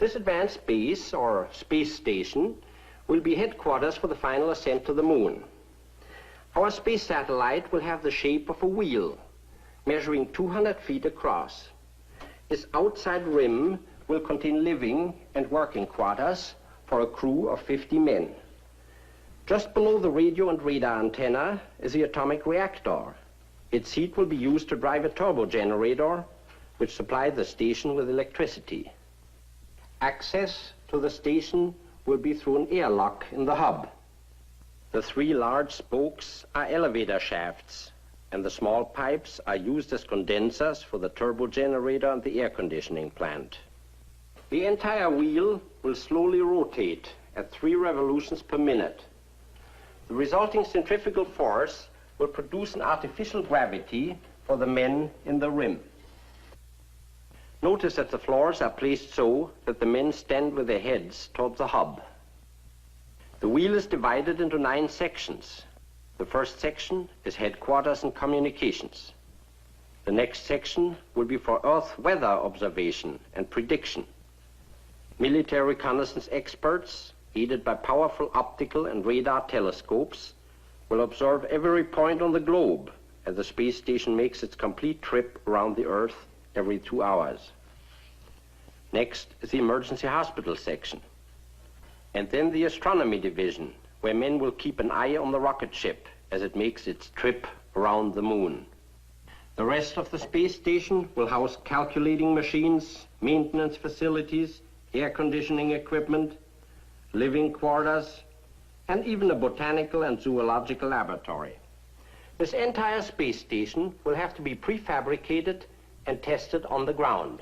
This advanced base, or space station, will be headquarters for the final ascent to the moon. Our space satellite will have the shape of a wheel, measuring 200 feet across. Its outside rim will contain living and working quarters for a crew of 50 men. Just below the radio and radar antenna is the atomic reactor. Its heat will be used to drive a turbo generator, which supplies the station with electricity. Access to the station will be through an airlock in the hub. The 3 large spokes are elevator shafts, and the small pipes are used as condensers for the turbo generator and the air conditioning plant. The entire wheel will slowly rotate at 3 revolutions per minute. The resulting centrifugal force will produce an artificial gravity for the men in the rim. Notice that the floors are placed so that the men stand with their heads toward the hub. The wheel is divided into 9 sections. The first section is headquarters and communications. The next section will be for Earth weather observation and prediction. Military reconnaissance experts, aided by powerful optical and radar telescopes, will observe every point on the globe as the space station makes its complete trip around the Earth every 2 hours. Next is the emergency hospital section. And then the astronomy division, where men will keep an eye on the rocket ship as it makes its trip around the moon. The rest of the space station will house calculating machines, maintenance facilities, air conditioning equipment, living quarters, and even a botanical and zoological laboratory. This entire space station will have to be prefabricated and tested on the ground.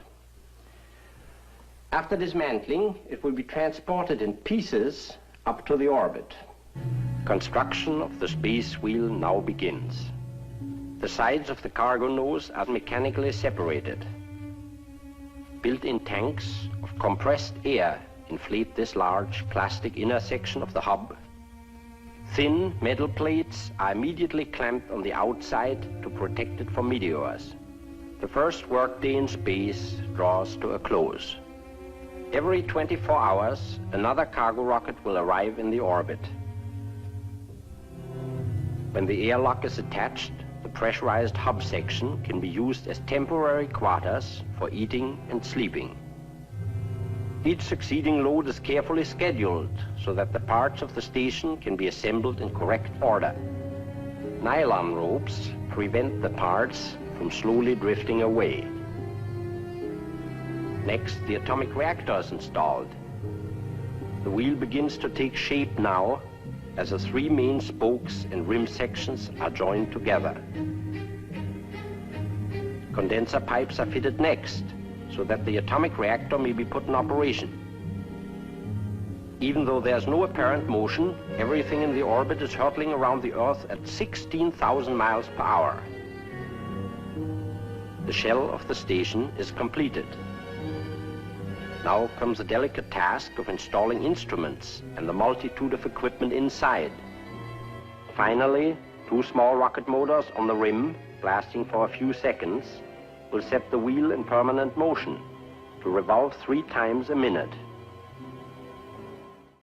After dismantling, it will be transported in pieces up to the orbit. Construction of the space wheel now begins. The sides of the cargo nose are mechanically separated. Built-in tanks of compressed air inflate this large plastic inner section of the hub. Thin metal plates are immediately clamped on the outside to protect it from meteors. The first workday in space draws to a close. Every 24 hours, another cargo rocket will arrive in the orbit. When the airlock is attached, the pressurized hub section can be used as temporary quarters for eating and sleeping. Each succeeding load is carefully scheduled so that the parts of the station can be assembled in correct order. Nylon ropes prevent the parts from slowly drifting away. Next, the atomic reactor is installed. The wheel begins to take shape now as the 3 main spokes and rim sections are joined together. Condenser pipes are fitted next so that the atomic reactor may be put in operation. Even though there's no apparent motion, everything in the orbit is hurtling around the Earth at 16,000 miles per hour. The shell of the station is completed. Now comes the delicate task of installing instruments and the multitude of equipment inside. Finally, 2 small rocket motors on the rim, blasting for a few seconds, will set the wheel in permanent motion to revolve 3 times a minute.